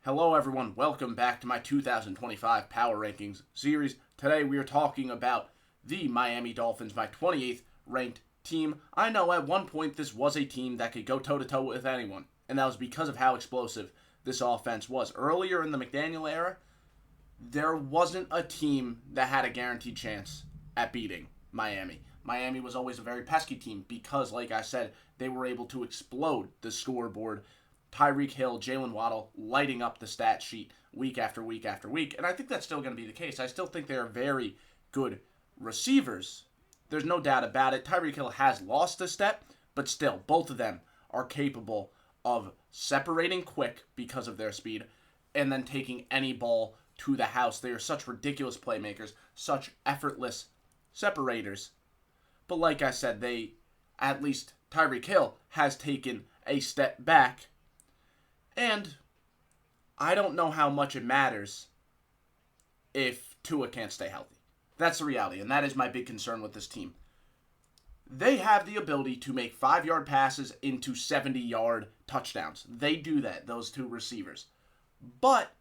Hello, everyone. Welcome back to my 2025 Power Rankings series. Today, we are talking about the Miami Dolphins, my 28th ranked team. I know at one point this was a team that could go toe-to-toe with anyone, and that was because of how explosive this offense was. Earlier in the McDaniel era, there wasn't a team that had a guaranteed chance at beating Miami. Miami was always a very pesky team because, like I said, they were able to explode the scoreboard. Tyreek Hill, Jalen Waddle lighting up the stat sheet week after week after week. And I think that's still going to be the case. I still think they are very good receivers. There's no doubt about it. Tyreek Hill has lost a step, but still, both of them are capable of separating quick because of their speed and then taking any ball to the house. They are such ridiculous playmakers, such effortless separators. But like I said, at least Tyreek Hill has taken a step back. And I don't know how much it matters if Tua can't stay healthy. That's the reality, and that is my big concern with this team. They have the ability to make 5-yard passes into 70-yard touchdowns. They do that, those two receivers. But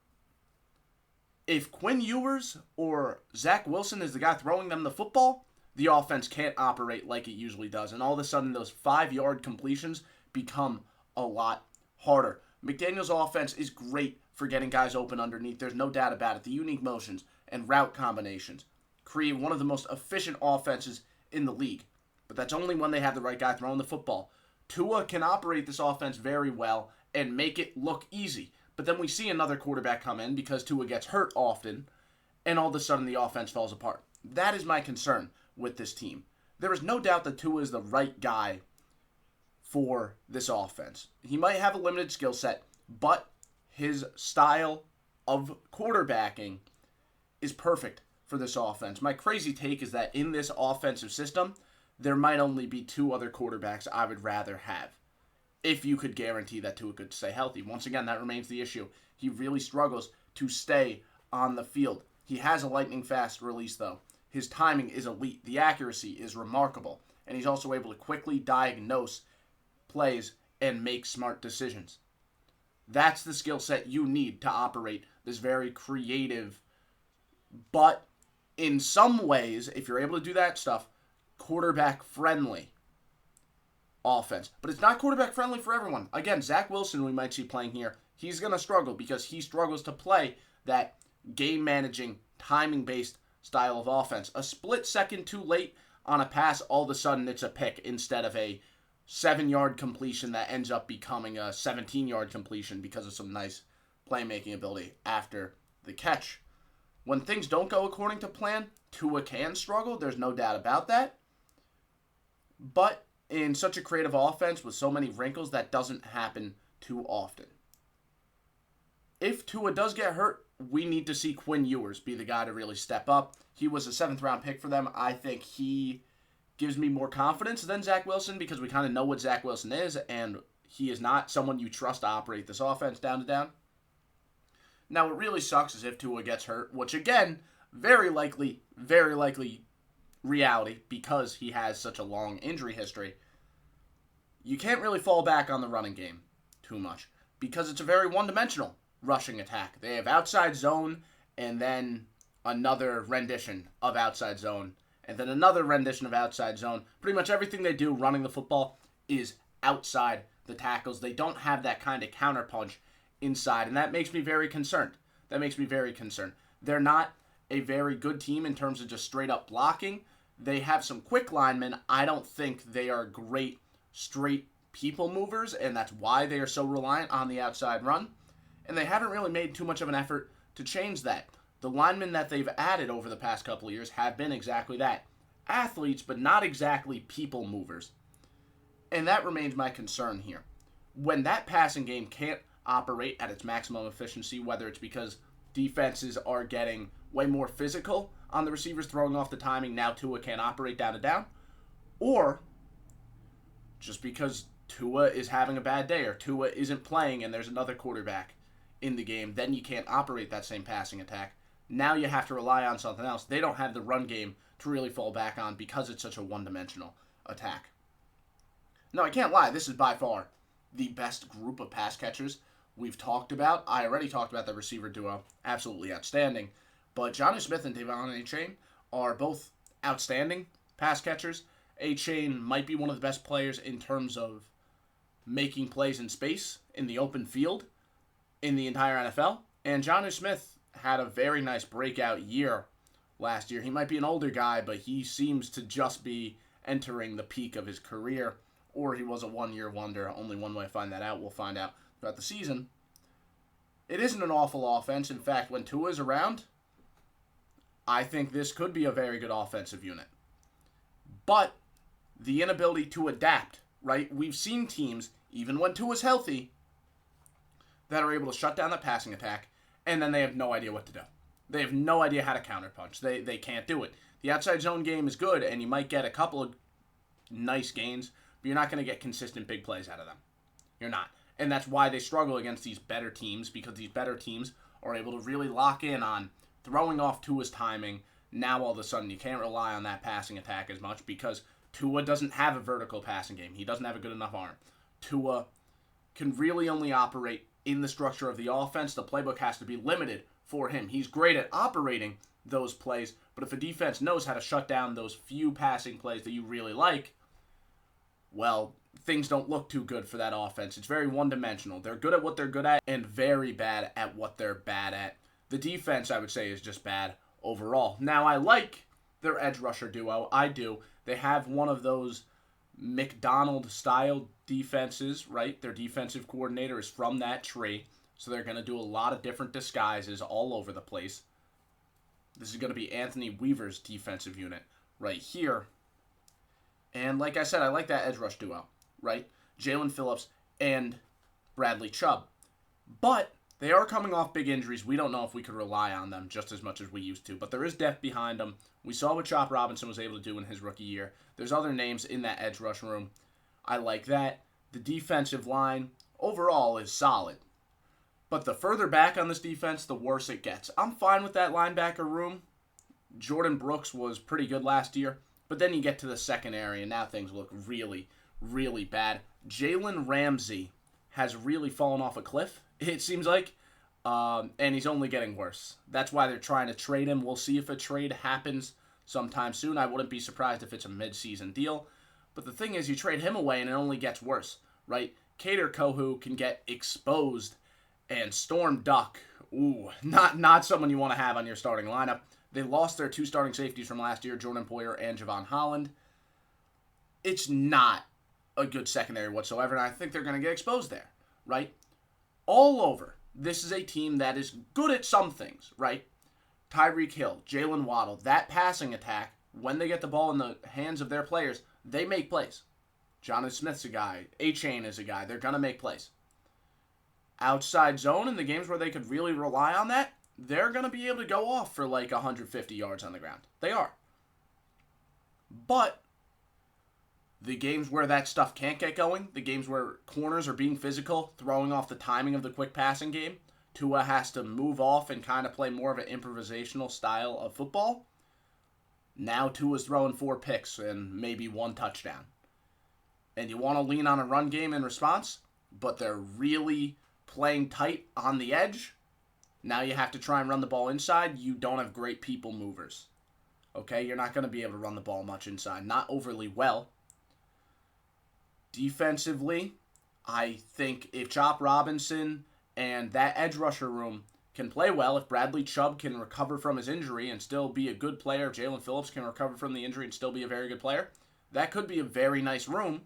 if Quinn Ewers or Zach Wilson is the guy throwing them the football, the offense can't operate like it usually does. And all of a sudden, those 5-yard completions become a lot harder. McDaniel's offense is great for getting guys open underneath. There's no doubt about it. The unique motions and route combinations create one of the most efficient offenses in the league. But that's only when they have the right guy throwing the football. Tua can operate this offense very well and make it look easy. But then we see another quarterback come in because Tua gets hurt often, and all of a sudden the offense falls apart. That is my concern with this team. There is no doubt that Tua is the right guy for this offense. He might have a limited skill set, but his style of quarterbacking is perfect for this offense. My crazy take is that in this offensive system, there might only be two other quarterbacks I would rather have, if you could guarantee that Tua could stay healthy. Once again, that remains the issue. He really struggles to stay on the field. He has a lightning fast release, though. His timing is elite. The accuracy is remarkable. And he's also able to quickly diagnose plays and make smart decisions. That's the skill set you need to operate this very creative, but in some ways, if you're able to do that stuff, quarterback friendly offense. But it's not quarterback friendly for everyone. Again, Zach Wilson we might see playing here. He's going to struggle because he struggles to play that game managing, timing based style of offense. A split second too late on a pass, all of a sudden it's a pick instead of a 7-yard completion that ends up becoming a 17-yard completion because of some nice playmaking ability after the catch. When things don't go according to plan, Tua can struggle. There's no doubt about that. But in such a creative offense with so many wrinkles, that doesn't happen too often. If Tua does get hurt, we need to see Quinn Ewers be the guy to really step up. He was a 7th-round pick for them. I think he gives me more confidence than Zach Wilson because we kind of know what Zach Wilson is, and he is not someone you trust to operate this offense down to down. Now, what really sucks is if Tua gets hurt, which again, very likely reality because he has such a long injury history. You can't really fall back on the running game too much because it's a very one-dimensional rushing attack. They have outside zone and then another rendition of outside zone and then another rendition of outside zone. Pretty much everything they do running the football is outside the tackles. They don't have that kind of counterpunch inside, and that makes me very concerned. They're not a very good team in terms of just straight-up blocking. They have some quick linemen. I don't think they are great straight people movers, and that's why they are so reliant on the outside run. And they haven't really made too much of an effort to change that. The linemen that they've added over the past couple of years have been exactly that. Athletes, but not exactly people movers. And that remains my concern here. When that passing game can't operate at its maximum efficiency, whether it's because defenses are getting way more physical on the receivers throwing off the timing, now Tua can't operate down to down, or just because Tua is having a bad day or Tua isn't playing and there's another quarterback in the game, then you can't operate that same passing attack. Now you have to rely on something else. They don't have the run game to really fall back on because it's such a one-dimensional attack. No, I can't lie. This is by far the best group of pass catchers I already talked about the receiver duo, absolutely outstanding. But Jonnu Smith and Devon A-Chain are both outstanding pass catchers. A-Chain might be one of the best players in terms of making plays in space in the open field in the entire NFL. And Jonnu Smith had a very nice breakout year last year. He might be an older guy, but he seems to just be entering the peak of his career, or he was a one-year wonder. Only one way to find that out. We'll find out throughout the season. It isn't an awful offense. In fact, when Tua's around, I think this could be a very good offensive unit. But the inability to adapt, right? We've seen teams, even when Tua's healthy, that are able to shut down the passing attack, and then they have no idea what to do. They have no idea how to counterpunch. They can't do it. The outside zone game is good, and you might get a couple of nice gains, but you're not going to get consistent big plays out of them. You're not. And that's why they struggle against these better teams, because these better teams are able to really lock in on throwing off Tua's timing. Now all of a sudden you can't rely on that passing attack as much because Tua doesn't have a vertical passing game. He doesn't have a good enough arm. Tua can really only operate in the structure of the offense. The playbook has to be limited for him. He's great at operating those plays, but if a defense knows how to shut down those few passing plays that you really like, well, things don't look too good for that offense. It's very one-dimensional. They're good at what they're good at and very bad at what they're bad at. The defense, I would say, is just bad overall. Now, I like their edge rusher duo. I do. They have one of those McDonald-style defenses, right? Their defensive coordinator is from that tree, so they're going to do a lot of different disguises all over the place. This is going to be Anthony Weaver's defensive unit right here. And like I said, I like that edge rush duo, right? Jalen Phillips and Bradley Chubb. But they are coming off big injuries. We don't know if we could rely on them just as much as we used to. But there is depth behind them. We saw what Chop Robinson was able to do in his rookie year. There's other names in that edge rush room. I like that. The defensive line overall is solid. But the further back on this defense, the worse it gets. I'm fine with that linebacker room. Jordan Brooks was pretty good last year. But then you get to the secondary, and now things look really, really bad. Jalen Ramsey has really fallen off a cliff, it seems like. And he's only getting worse. That's why they're trying to trade him. We'll see if a trade happens sometime soon. I wouldn't be surprised if it's a mid-season deal. But the thing is, you trade him away, and it only gets worse, right? Kader Kohu can get exposed, and Storm Duck, ooh, not someone you want to have on your starting lineup. They lost their two starting safeties from last year, Jordan Poyer and Javon Holland. It's not a good secondary whatsoever, and I think they're going to get exposed there, right? All over, this is a team that is good at some things, right? Tyreek Hill, Jalen Waddle, that passing attack, when they get the ball in the hands of their players, they make plays. Jonnu Smith's a guy. A-Chain is a guy. They're going to make plays. Outside zone in the games where they could really rely on that, they're going to be able to go off for like 150 yards on the ground. They are. But the games where that stuff can't get going, the games where corners are being physical, throwing off the timing of the quick passing game, Tua has to move off and kind of play more of an improvisational style of football. Now Tua's throwing 4 picks and maybe 1 touchdown. And you want to lean on a run game in response, but they're really playing tight on the edge. Now you have to try and run the ball inside. You don't have great people movers. Okay, you're not going to be able to run the ball much inside. Not overly well. Defensively, I think if Chop Robinson and that edge rusher room can play well, if Bradley Chubb can recover from his injury and still be a good player, if Jalen Phillips can recover from the injury and still be a very good player, that could be a very nice room.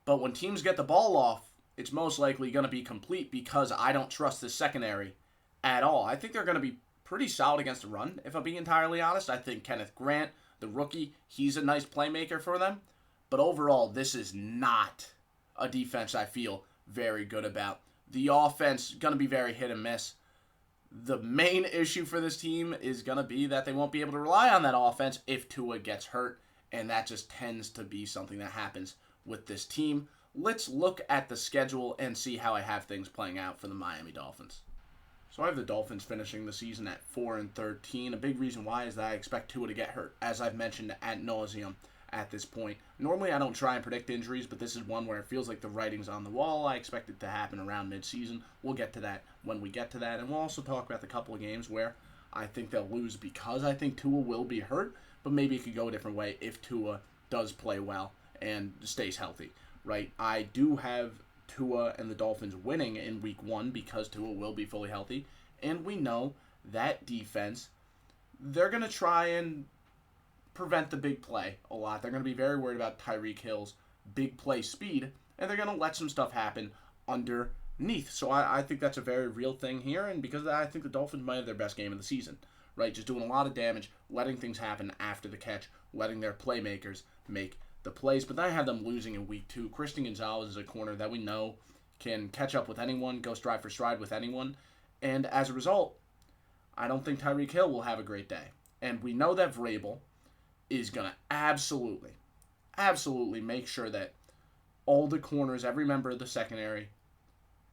But when teams get the ball off, it's most likely going to be complete because I don't trust the secondary at all. I think they're going to be pretty solid against the run, if I'm being entirely honest. I think Kenneth Grant, the rookie, he's a nice playmaker for them. But overall, this is not a defense I feel very good about. The offense going to be very hit and miss. The main issue for this team is going to be that they won't be able to rely on that offense if Tua gets hurt, and that just tends to be something that happens with this team. Let's look at the schedule and see how I have things playing out for the Miami Dolphins. So I have the Dolphins finishing the season at 4-13. A big reason why is that I expect Tua to get hurt, as I've mentioned ad nauseum. at this point. Normally, I don't try and predict injuries, but this is one where it feels like the writing's on the wall. I expect it to happen around midseason. We'll get to that when we get to that, and we'll also talk about the couple of games where I think they'll lose because I think Tua will be hurt, but maybe it could go a different way if Tua does play well and stays healthy, right? I do have Tua and the Dolphins winning in week 1 because Tua will be fully healthy, and we know that defense, they're going to try and prevent the big play a lot. They're going to be very worried about Tyreek Hill's big play speed, and they're going to let some stuff happen underneath. So I think that's a very real thing here, and because of that, I think the Dolphins might have their best game of the season, right? Just doing a lot of damage, letting things happen after the catch, letting their playmakers make the plays. But then I have them losing in week 2. Christian Gonzalez is a corner that we know can catch up with anyone, go stride for stride with anyone, and as a result, I don't think Tyreek Hill will have a great day. And we know that Vrabel is going to absolutely make sure that all the corners, every member of the secondary,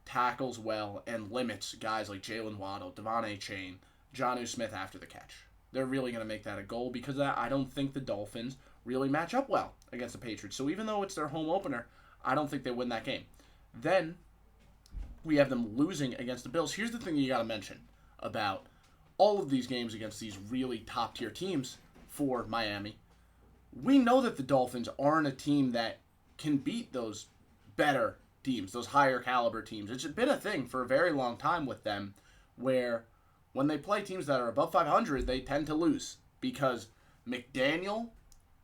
tackles well and limits guys like Jalen Waddle, Devon Achane, Jonnu Smith after the catch. They're really going to make that a goal because of that. I don't think the Dolphins really match up well against the Patriots. So even though it's their home opener, I don't think they win that game. Then we have them losing against the Bills. Here's the thing you got to mention about all of these games against these really top-tier teams for Miami. We know that the Dolphins aren't a team that can beat those better teams, those higher caliber teams. It's been a thing for a very long time with them where when they play teams that are above 500, they tend to lose because McDaniel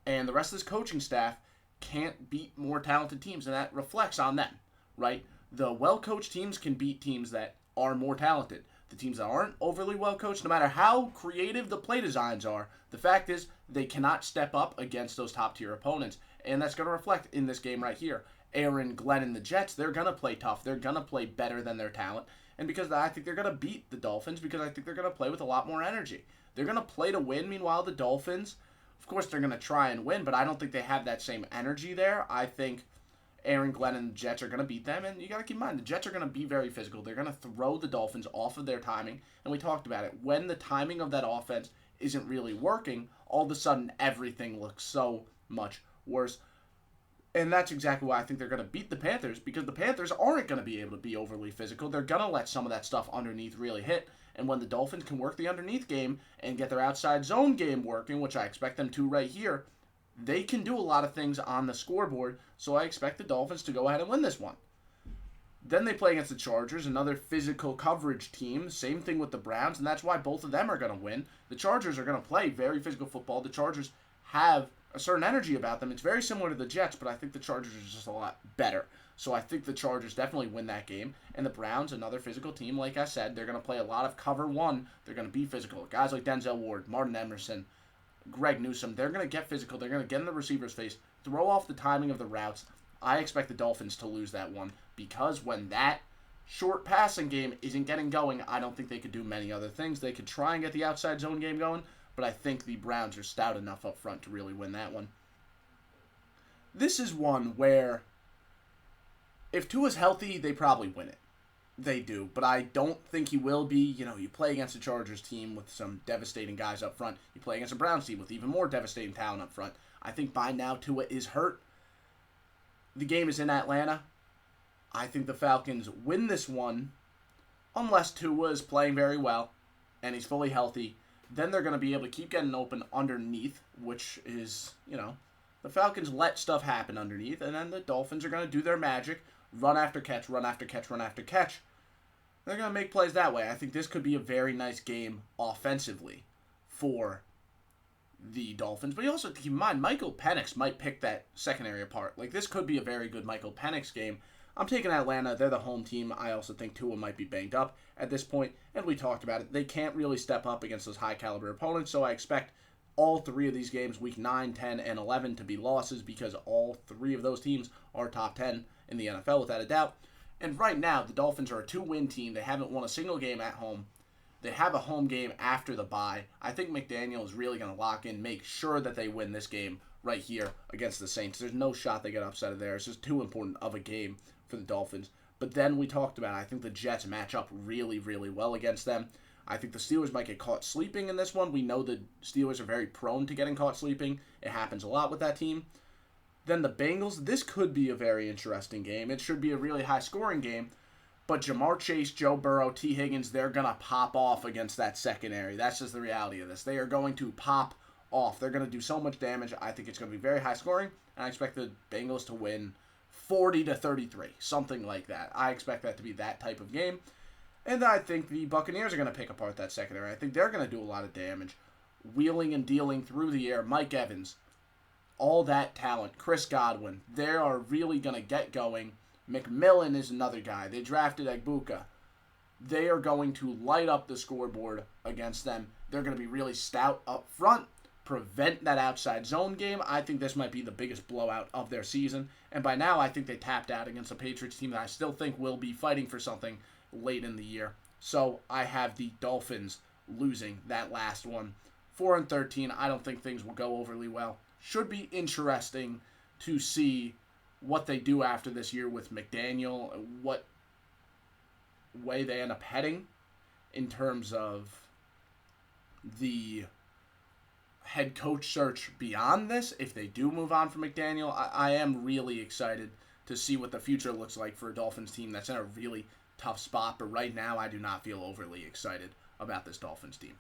and the rest of his coaching staff can't beat more talented teams, and that reflects on them, right? The well-coached teams can beat teams that are more talented. The teams that aren't overly well-coached, no matter how creative the play designs are, the fact is they cannot step up against those top-tier opponents, and that's going to reflect in this game right here. Aaron, Glenn, and the Jets, they're going to play tough. They're going to play better than their talent, and because of that, I think they're going to beat the Dolphins because I think they're going to play with a lot more energy. They're going to play to win. Meanwhile, the Dolphins, of course, they're going to try and win, but I don't think they have that same energy there. I think Aaron, Glenn, and the Jets are going to beat them, and you got to keep in mind, the Jets are going to be very physical. They're going to throw the Dolphins off of their timing, and we talked about it. When the timing of that offense isn't really working, all of a sudden, everything looks so much worse. And that's exactly why I think they're going to beat the Panthers, because the Panthers aren't going to be able to be overly physical. They're going to let some of that stuff underneath really hit, and when the Dolphins can work the underneath game and get their outside zone game working, which I expect them to right here, they can do a lot of things on the scoreboard, so I expect the Dolphins to go ahead and win this one. Then they play against the Chargers, another physical coverage team. Same thing with the Browns, and that's why both of them are going to win. The Chargers are going to play very physical football. The Chargers have a certain energy about them. It's very similar to the Jets, but I think the Chargers are just a lot better. So I think the Chargers definitely win that game. And the Browns, another physical team, like I said, they're going to play a lot of cover one. They're going to be physical. Guys like Denzel Ward, Martin Emerson, Greg Newsome, they're going to get physical. They're going to get in the receiver's face, throw off the timing of the routes. I expect the Dolphins to lose that one because when that short passing game isn't getting going, I don't think they could do many other things. They could try and get the outside zone game going, but I think the Browns are stout enough up front to really win that one. This is one where if Tua's healthy, they probably win it. They do, but I don't think he will be. You know, you play against a Chargers team with some devastating guys up front. You play against a Browns team with even more devastating talent up front. I think by now Tua is hurt. The game is in Atlanta. I think the Falcons win this one unless Tua is playing very well and he's fully healthy. Then they're going to be able to keep getting open underneath, which is, you know, the Falcons let stuff happen underneath, and then the Dolphins are going to do their magic. Run after catch, run after catch, run after catch. They're going to make plays that way. I think this could be a very nice game offensively for the Dolphins. But you also have to keep in mind, Michael Penix might pick that secondary apart. Like, this could be a very good Michael Penix game. I'm taking Atlanta. They're the home team. I also think Tua might be banged up at this point, and we talked about it. They can't really step up against those high-caliber opponents, so I expect all three of these games, week 9, 10, and 11, to be losses because all three of those teams are top 10 in the NFL without a doubt. And right now, the Dolphins are a 2-win team. They haven't won a single game at home. They have a home game after the bye. I think McDaniel is really going to lock in, make sure that they win this game right here against the Saints. There's no shot they get upset of there. It's just too important of a game for the Dolphins. But then we talked about it. I think the Jets match up really, really well against them. I think the Steelers might get caught sleeping in this one. We know the Steelers are very prone to getting caught sleeping. It happens a lot with that team. Then the Bengals, this could be a very interesting game. It should be a really high-scoring game. But Jamar Chase, Joe Burrow, T. Higgins, they're going to pop off against that secondary. That's just the reality of this. They are going to pop off. They're going to do so much damage. I think it's going to be very high-scoring. And I expect the Bengals to win 40-33, something like that. I expect that to be that type of game. And I think the Buccaneers are going to pick apart that secondary. I think they're going to do a lot of damage. Wheeling and dealing through the air. Mike Evans. All that talent. Chris Godwin. They are really going to get going. McMillan is another guy. They drafted Egbuka. They are going to light up the scoreboard against them. They're going to be really stout up front. Prevent that outside zone game. I think this might be the biggest blowout of their season. And by now, I think they tapped out against a Patriots team that I still think will be fighting for something late in the year. So I have the Dolphins losing that last one. 4-13. I don't think things will go overly well. Should be interesting to see what they do after this year with McDaniel, what way they end up heading in terms of the head coach search beyond this. If they do move on from McDaniel, I am really excited to see what the future looks like for a Dolphins team that's in a really tough spot. But right now, I do not feel overly excited about this Dolphins team.